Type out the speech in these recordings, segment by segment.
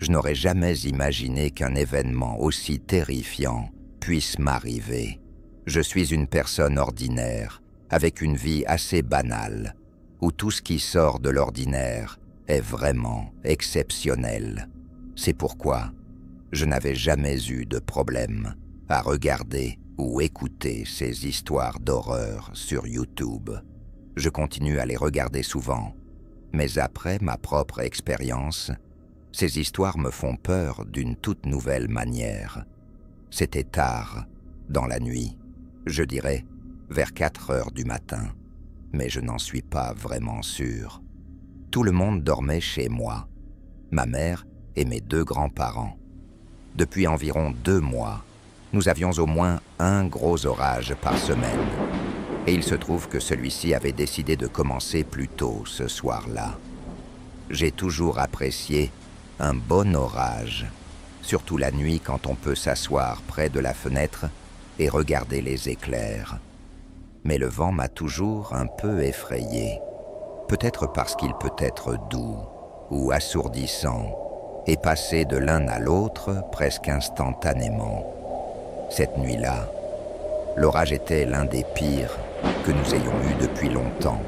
Je n'aurais jamais imaginé qu'un événement aussi terrifiant puisse m'arriver. Je suis une personne ordinaire, avec une vie assez banale, où tout ce qui sort de l'ordinaire est vraiment exceptionnel. C'est pourquoi je n'avais jamais eu de problème à regarder ou écouter ces histoires d'horreur sur YouTube. Je continue à les regarder souvent, mais après ma propre expérience, ces histoires me font peur d'une toute nouvelle manière. C'était tard, dans la nuit, je dirais vers 4 heures du matin, mais je n'en suis pas vraiment sûr. Tout le monde dormait chez moi, ma mère et mes 2 grands-parents. Depuis environ 2 mois, nous avions au moins un gros orage par semaine, et il se trouve que celui-ci avait décidé de commencer plus tôt ce soir-là. J'ai toujours apprécié un bon orage, surtout la nuit quand on peut s'asseoir près de la fenêtre et regarder les éclairs. Mais le vent m'a toujours un peu effrayé, peut-être parce qu'il peut être doux ou assourdissant et passer de l'un à l'autre presque instantanément. Cette nuit-là, l'orage était l'un des pires que nous ayons eus depuis longtemps.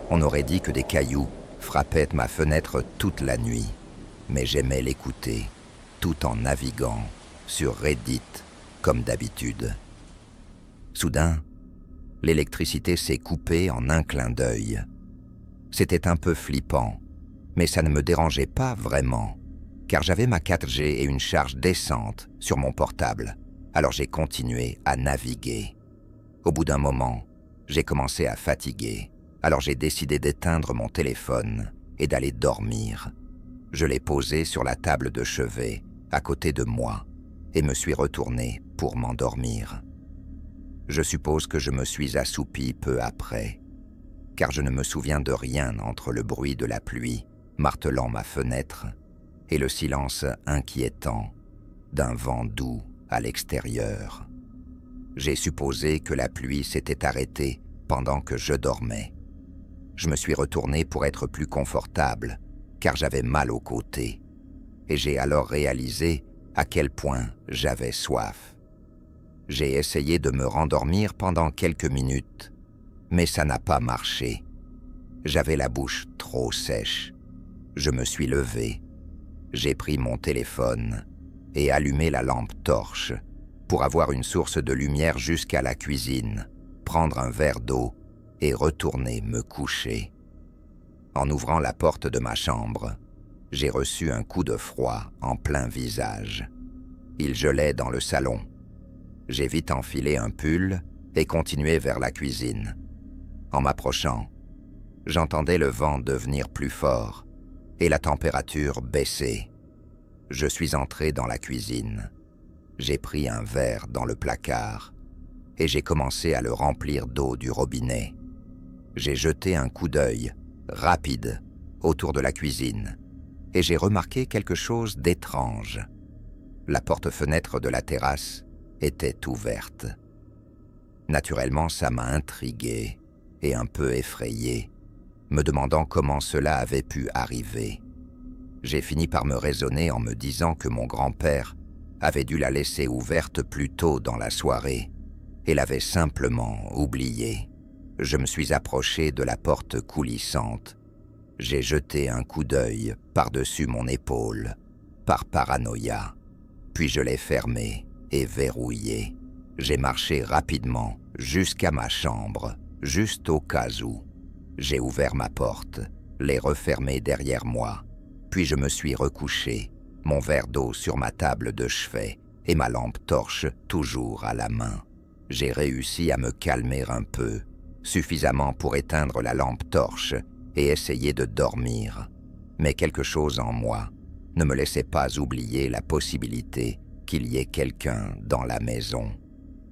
On aurait dit que des cailloux frappaient ma fenêtre toute la nuit, mais j'aimais l'écouter, tout en naviguant sur Reddit comme d'habitude. Soudain, l'électricité s'est coupée en un clin d'œil. C'était un peu flippant, mais ça ne me dérangeait pas vraiment, car j'avais ma 4G et une charge décente sur mon portable, alors j'ai continué à naviguer. Au bout d'un moment, j'ai commencé à fatiguer, alors j'ai décidé d'éteindre mon téléphone et d'aller dormir. Je l'ai posé sur la table de chevet, à côté de moi, et me suis retourné pour m'endormir. Je suppose que je me suis assoupi peu après, car je ne me souviens de rien entre le bruit de la pluie martelant ma fenêtre et le silence inquiétant d'un vent doux à l'extérieur. J'ai supposé que la pluie s'était arrêtée pendant que je dormais. Je me suis retourné pour être plus confortable, car j'avais mal aux côtés, et j'ai alors réalisé à quel point j'avais soif. J'ai essayé de me rendormir pendant quelques minutes, mais ça n'a pas marché. J'avais la bouche trop sèche. Je me suis levé, j'ai pris mon téléphone et allumé la lampe torche pour avoir une source de lumière jusqu'à la cuisine, prendre un verre d'eau et retourner me coucher. En ouvrant la porte de ma chambre, j'ai reçu un coup de froid en plein visage. Il gelait dans le salon. J'ai vite enfilé un pull et continué vers la cuisine. En m'approchant, j'entendais le vent devenir plus fort et la température baisser. Je suis entré dans la cuisine. J'ai pris un verre dans le placard et j'ai commencé à le remplir d'eau du robinet. J'ai jeté un coup d'œil rapide autour de la cuisine et j'ai remarqué quelque chose d'étrange. La porte-fenêtre de la terrasse était ouverte. Naturellement, ça m'a intrigué et un peu effrayé, me demandant comment cela avait pu arriver. J'ai fini par me raisonner en me disant que mon grand-père avait dû la laisser ouverte plus tôt dans la soirée et l'avait simplement oubliée. Je me suis approché de la porte coulissante. J'ai jeté un coup d'œil par-dessus mon épaule, par paranoïa, puis je l'ai fermée et verrouillée. J'ai marché rapidement jusqu'à ma chambre, juste au cas où. J'ai ouvert ma porte, l'ai refermée derrière moi, puis je me suis recouché, mon verre d'eau sur ma table de chevet et ma lampe torche toujours à la main. J'ai réussi à me calmer un peu, suffisamment pour éteindre la lampe torche et essayer de dormir. Mais quelque chose en moi ne me laissait pas oublier la possibilité qu'il y ait quelqu'un dans la maison.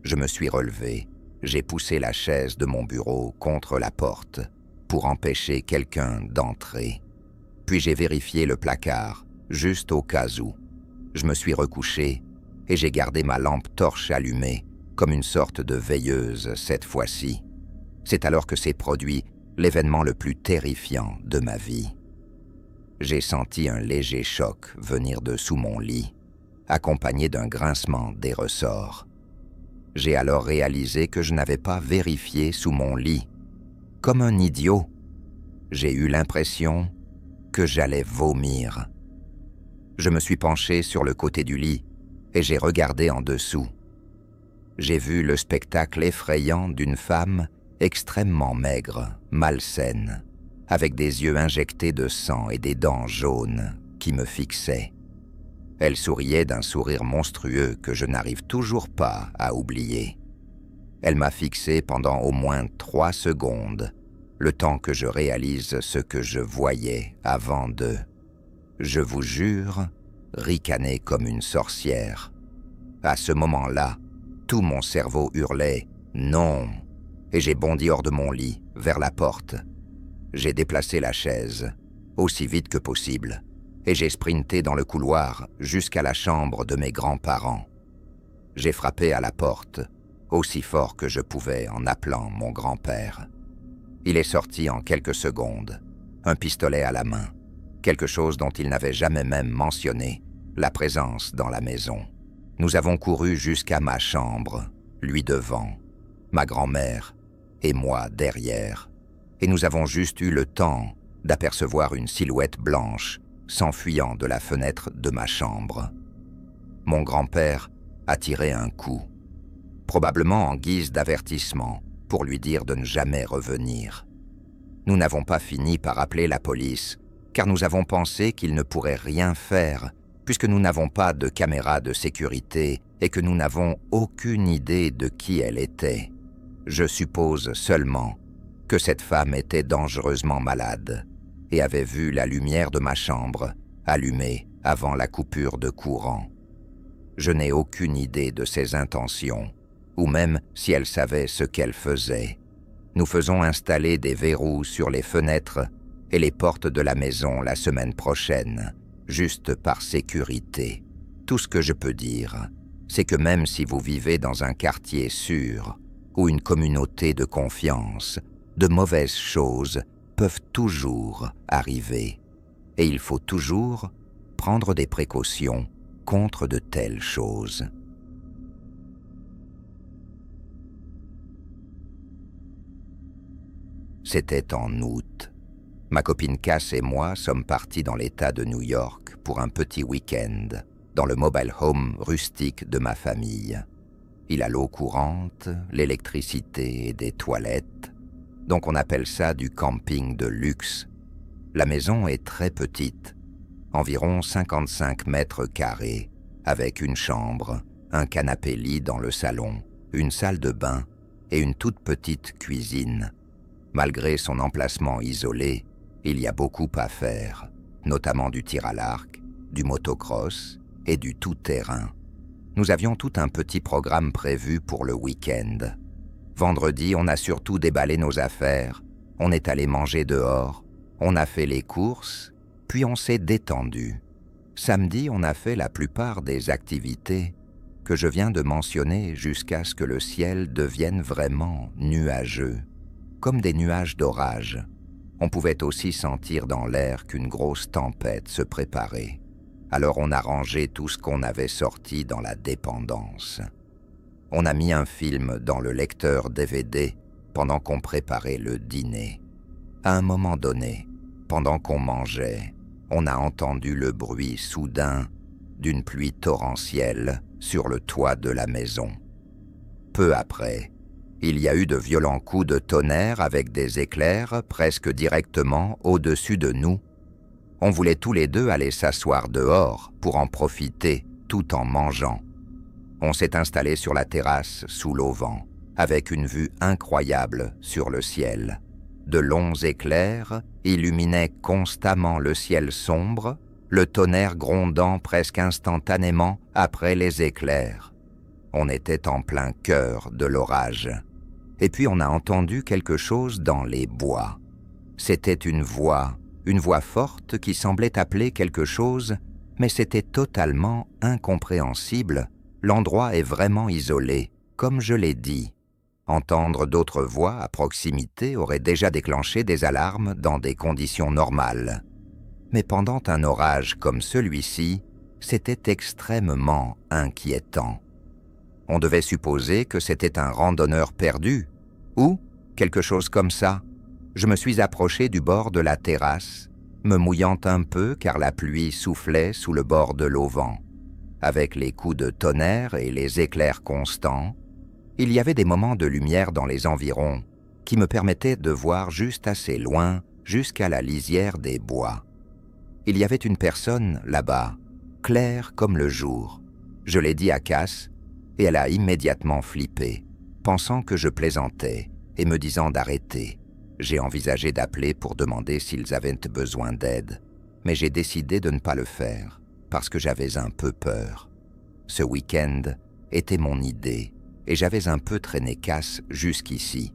Je me suis relevé, j'ai poussé la chaise de mon bureau contre la porte pour empêcher quelqu'un d'entrer. Puis j'ai vérifié le placard, juste au cas où. Je me suis recouché et j'ai gardé ma lampe torche allumée, comme une sorte de veilleuse cette fois-ci. C'est alors que s'est produit l'événement le plus terrifiant de ma vie. J'ai senti un léger choc venir de sous mon lit, accompagné d'un grincement des ressorts. J'ai alors réalisé que je n'avais pas vérifié sous mon lit. Comme un idiot, j'ai eu l'impression que j'allais vomir. Je me suis penché sur le côté du lit et j'ai regardé en dessous. J'ai vu le spectacle effrayant d'une femme extrêmement maigre, malsaine, avec des yeux injectés de sang et des dents jaunes qui me fixaient. Elle souriait d'un sourire monstrueux que je n'arrive toujours pas à oublier. Elle m'a fixé pendant au moins 3 secondes, le temps que je réalise ce que je voyais avant de, je vous jure, ricaner comme une sorcière. À ce moment-là, tout mon cerveau hurlait « Non !» et j'ai bondi hors de mon lit, vers la porte. J'ai déplacé la chaise, aussi vite que possible, et j'ai sprinté dans le couloir jusqu'à la chambre de mes grands-parents. J'ai frappé à la porte, aussi fort que je pouvais en appelant mon grand-père. Il est sorti en quelques secondes, un pistolet à la main, quelque chose dont il n'avait jamais même mentionné la présence dans la maison. Nous avons couru jusqu'à ma chambre, lui devant, ma grand-mère et moi derrière, et nous avons juste eu le temps d'apercevoir une silhouette blanche s'enfuyant de la fenêtre de ma chambre. Mon grand-père a tiré un coup, probablement en guise d'avertissement pour lui dire de ne jamais revenir. Nous n'avons pas fini par appeler la police, car nous avons pensé qu'il ne pourrait rien faire, puisque nous n'avons pas de caméra de sécurité et que nous n'avons aucune idée de qui elle était. Je suppose seulement que cette femme était dangereusement malade et avait vu la lumière de ma chambre allumée avant la coupure de courant. Je n'ai aucune idée de ses intentions, ou même si elle savait ce qu'elle faisait. Nous faisons installer des verrous sur les fenêtres et les portes de la maison la semaine prochaine, juste par sécurité. Tout ce que je peux dire, c'est que même si vous vivez dans un quartier sûr ou une communauté de confiance, de mauvaises choses peuvent toujours arriver. Et il faut toujours prendre des précautions contre de telles choses. C'était en août. Ma copine Cass et moi sommes partis dans l'État de New York pour un petit week-end, dans le mobile home rustique de ma famille. Il a l'eau courante, l'électricité et des toilettes, donc on appelle ça du camping de luxe. La maison est très petite, environ 55 mètres carrés, avec une chambre, un canapé-lit dans le salon, une salle de bain et une toute petite cuisine. Malgré son emplacement isolé, il y a beaucoup à faire, notamment du tir à l'arc, du motocross et du tout-terrain. Nous avions tout un petit programme prévu pour le week-end. Vendredi, on a surtout déballé nos affaires, on est allé manger dehors, on a fait les courses, puis on s'est détendu. Samedi, on a fait la plupart des activités que je viens de mentionner jusqu'à ce que le ciel devienne vraiment nuageux, comme des nuages d'orage. On pouvait aussi sentir dans l'air qu'une grosse tempête se préparait. Alors on a rangé tout ce qu'on avait sorti dans la dépendance. On a mis un film dans le lecteur DVD pendant qu'on préparait le dîner. À un moment donné, pendant qu'on mangeait, on a entendu le bruit soudain d'une pluie torrentielle sur le toit de la maison. Peu après, il y a eu de violents coups de tonnerre avec des éclairs presque directement au-dessus de nous. On voulait tous les deux aller s'asseoir dehors pour en profiter tout en mangeant. On s'est installé sur la terrasse sous l'auvent, avec une vue incroyable sur le ciel. De longs éclairs illuminaient constamment le ciel sombre, le tonnerre grondant presque instantanément après les éclairs. On était en plein cœur de l'orage. Et puis on a entendu quelque chose dans les bois. C'était une voix forte qui semblait appeler quelque chose, mais c'était totalement incompréhensible. L'endroit est vraiment isolé, comme je l'ai dit. Entendre d'autres voix à proximité aurait déjà déclenché des alarmes dans des conditions normales. Mais pendant un orage comme celui-ci, c'était extrêmement inquiétant. On devait supposer que c'était un randonneur perdu, ou quelque chose comme ça. Je me suis approché du bord de la terrasse, me mouillant un peu car la pluie soufflait sous le bord de l'auvent. Avec les coups de tonnerre et les éclairs constants, il y avait des moments de lumière dans les environs qui me permettaient de voir juste assez loin, jusqu'à la lisière des bois. Il y avait une personne là-bas, claire comme le jour. Je l'ai dit à Cass, et elle a immédiatement flippé, pensant que je plaisantais et me disant d'arrêter. J'ai envisagé d'appeler pour demander s'ils avaient besoin d'aide, mais j'ai décidé de ne pas le faire, parce que j'avais un peu peur. Ce week-end était mon idée, et j'avais un peu traîné Cass jusqu'ici.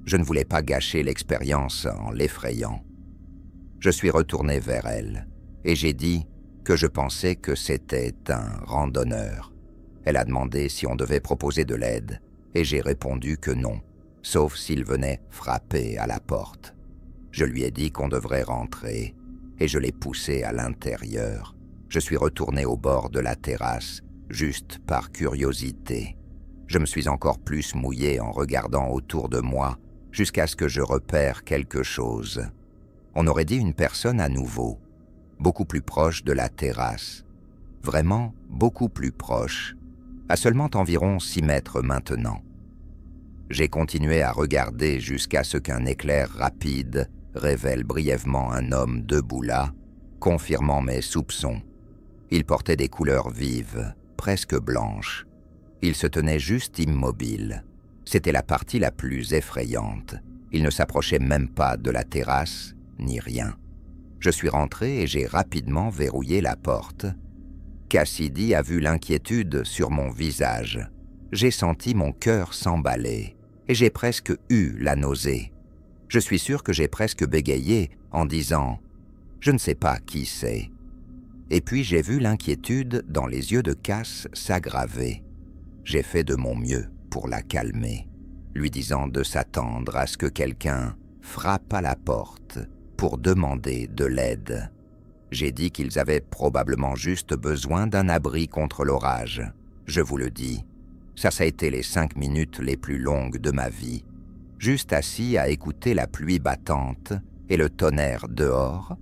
Je ne voulais pas gâcher l'expérience en l'effrayant. Je suis retourné vers elle, et j'ai dit que je pensais que c'était un randonneur. Elle a demandé si on devait proposer de l'aide, et j'ai répondu que non, sauf s'il venait frapper à la porte. Je lui ai dit qu'on devrait rentrer, et je l'ai poussé à l'intérieur. Je suis retourné au bord de la terrasse, juste par curiosité. Je me suis encore plus mouillé en regardant autour de moi, jusqu'à ce que je repère quelque chose. On aurait dit une personne à nouveau, beaucoup plus proche de la terrasse. Vraiment beaucoup plus proche, à seulement environ 6 mètres maintenant. J'ai continué à regarder jusqu'à ce qu'un éclair rapide révèle brièvement un homme debout là, confirmant mes soupçons. Il portait des couleurs vives, presque blanches. Il se tenait juste immobile. C'était la partie la plus effrayante. Il ne s'approchait même pas de la terrasse, ni rien. Je suis rentré et j'ai rapidement verrouillé la porte. Cassidy a vu l'inquiétude sur mon visage. J'ai senti mon cœur s'emballer et j'ai presque eu la nausée. Je suis sûr que j'ai presque bégayé en disant « Je ne sais pas qui c'est ». Et puis j'ai vu l'inquiétude dans les yeux de Cass s'aggraver. J'ai fait de mon mieux pour la calmer, lui disant de s'attendre à ce que quelqu'un frappe à la porte pour demander de l'aide. J'ai dit qu'ils avaient probablement juste besoin d'un abri contre l'orage. Je vous le dis, ça a été les 5 minutes les plus longues de ma vie. Juste assis à écouter la pluie battante et le tonnerre dehors,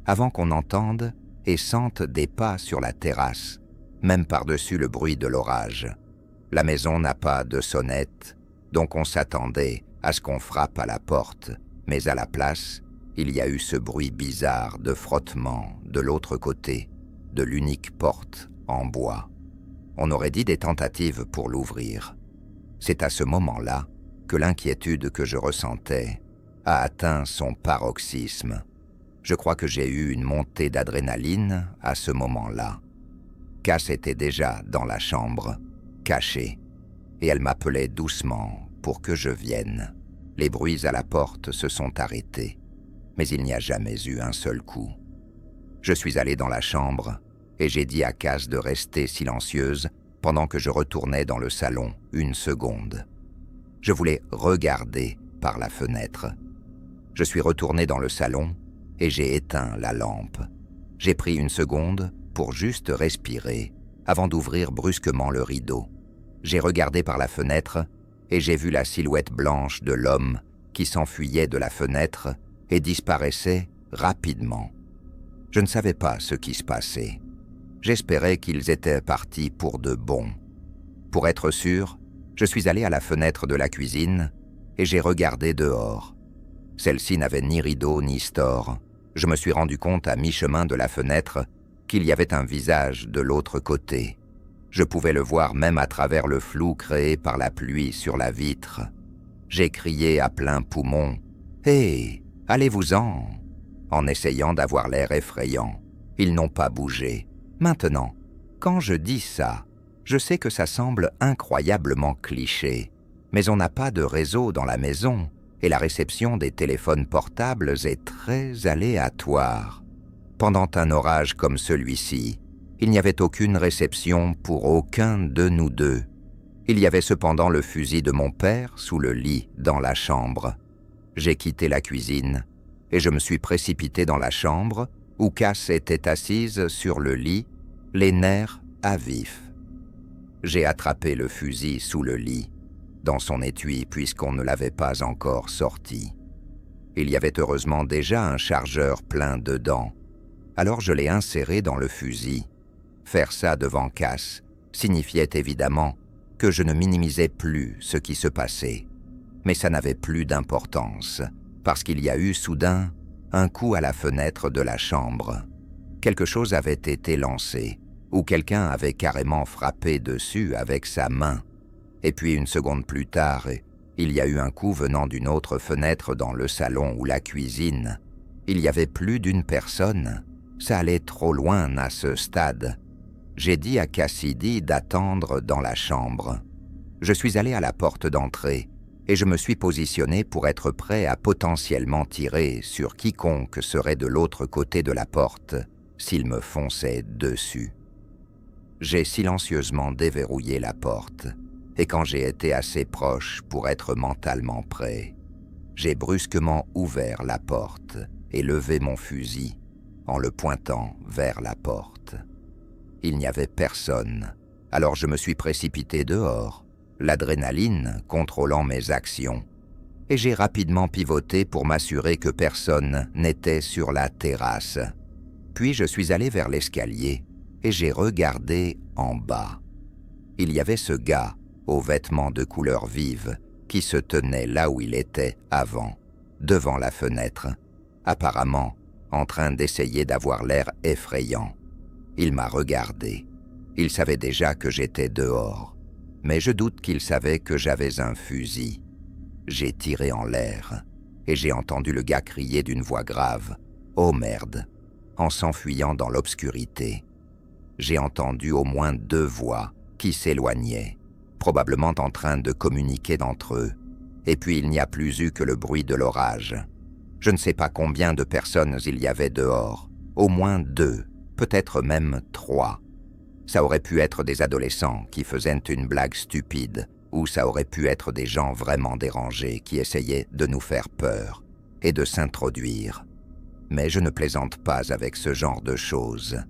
avant qu'on entende et sente des pas sur la terrasse, même par-dessus le bruit de l'orage. La maison n'a pas de sonnette, donc on s'attendait à ce qu'on frappe à la porte, mais à la place, il y a eu ce bruit bizarre de frottement de l'autre côté, de l'unique porte en bois. On aurait dit des tentatives pour l'ouvrir. C'est à ce moment-là que l'inquiétude que je ressentais a atteint son paroxysme. Je crois que j'ai eu une montée d'adrénaline à ce moment-là. Cass était déjà dans la chambre, cachée, et elle m'appelait doucement pour que je vienne. Les bruits à la porte se sont arrêtés, mais il n'y a jamais eu un seul coup. Je suis allé dans la chambre et j'ai dit à Cass de rester silencieuse pendant que je retournais dans le salon 1 seconde. Je voulais regarder par la fenêtre. Je suis retourné dans le salon et j'ai éteint la lampe. J'ai pris 1 seconde pour juste respirer avant d'ouvrir brusquement le rideau. J'ai regardé par la fenêtre et j'ai vu la silhouette blanche de l'homme qui s'enfuyait de la fenêtre et disparaissait rapidement. Je ne savais pas ce qui se passait. J'espérais qu'ils étaient partis pour de bon. Pour être sûr, je suis allé à la fenêtre de la cuisine et j'ai regardé dehors. Celle-ci n'avait ni rideau ni store. Je me suis rendu compte à mi-chemin de la fenêtre qu'il y avait un visage de l'autre côté. Je pouvais le voir même à travers le flou créé par la pluie sur la vitre. J'ai crié à plein poumon « Hé, allez-vous-en !» en essayant d'avoir l'air effrayant. Ils n'ont pas bougé. Maintenant, quand je dis ça, je sais que ça semble incroyablement cliché, mais on n'a pas de réseau dans la maison et la réception des téléphones portables est très aléatoire. Pendant un orage comme celui-ci, il n'y avait aucune réception pour aucun de nous deux. Il y avait cependant le fusil de mon père sous le lit dans la chambre. J'ai quitté la cuisine et je me suis précipité dans la chambre où Cass était assise sur le lit, les nerfs à vif. J'ai attrapé le fusil sous le lit, dans son étui puisqu'on ne l'avait pas encore sorti. Il y avait heureusement déjà un chargeur plein dedans, alors je l'ai inséré dans le fusil. Faire ça devant Cass signifiait évidemment que je ne minimisais plus ce qui se passait. Mais ça n'avait plus d'importance, parce qu'il y a eu soudain un coup à la fenêtre de la chambre. Quelque chose avait été lancé, ou quelqu'un avait carrément frappé dessus avec sa main. Et puis une seconde plus tard, il y a eu un coup venant d'une autre fenêtre dans le salon ou la cuisine. Il y avait plus d'une personne. Ça allait trop loin à ce stade. J'ai dit à Cassidy d'attendre dans la chambre. Je suis allé à la porte d'entrée et je me suis positionné pour être prêt à potentiellement tirer sur quiconque serait de l'autre côté de la porte s'il me fonçait dessus. J'ai silencieusement déverrouillé la porte et quand j'ai été assez proche pour être mentalement prêt, j'ai brusquement ouvert la porte et levé mon fusil en le pointant vers la porte. Il n'y avait personne, alors je me suis précipité dehors, l'adrénaline contrôlant mes actions, et j'ai rapidement pivoté pour m'assurer que personne n'était sur la terrasse. Puis je suis allé vers l'escalier et j'ai regardé en bas. Il y avait ce gars aux vêtements de couleur vive qui se tenait là où il était avant, devant la fenêtre, apparemment en train d'essayer d'avoir l'air effrayant. Il m'a regardé. Il savait déjà que j'étais dehors, mais je doute qu'il savait que j'avais un fusil. J'ai tiré en l'air et j'ai entendu le gars crier d'une voix grave « Oh merde !» en s'enfuyant dans l'obscurité. J'ai entendu au moins 2 voix qui s'éloignaient, probablement en train de communiquer d'entre eux, et puis il n'y a plus eu que le bruit de l'orage. Je ne sais pas combien de personnes il y avait dehors, au moins 2, peut-être même 3. Ça aurait pu être des adolescents qui faisaient une blague stupide, ou ça aurait pu être des gens vraiment dérangés qui essayaient de nous faire peur et de s'introduire. Mais je ne plaisante pas avec ce genre de choses.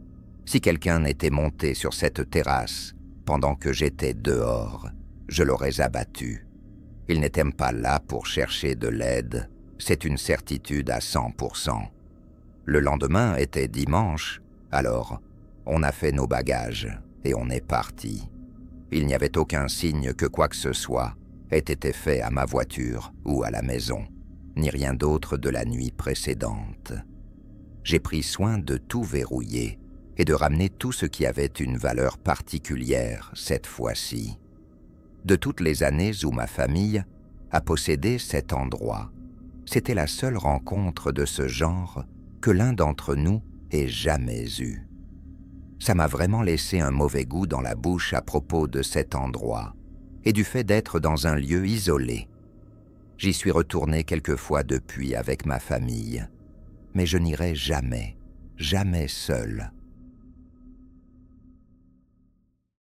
Si quelqu'un était monté sur cette terrasse pendant que j'étais dehors, je l'aurais abattu. Il n'était pas là pour chercher de l'aide, c'est une certitude à 100%. Le lendemain était dimanche, alors on a fait nos bagages et on est parti. Il n'y avait aucun signe que quoi que ce soit ait été fait à ma voiture ou à la maison, ni rien d'autre de la nuit précédente. J'ai pris soin de tout verrouiller et de ramener tout ce qui avait une valeur particulière cette fois-ci. De toutes les années où ma famille a possédé cet endroit, c'était la seule rencontre de ce genre que l'un d'entre nous ait jamais eue. Ça m'a vraiment laissé un mauvais goût dans la bouche à propos de cet endroit et du fait d'être dans un lieu isolé. J'y suis retourné quelquefois depuis avec ma famille, mais je n'irai jamais, jamais seul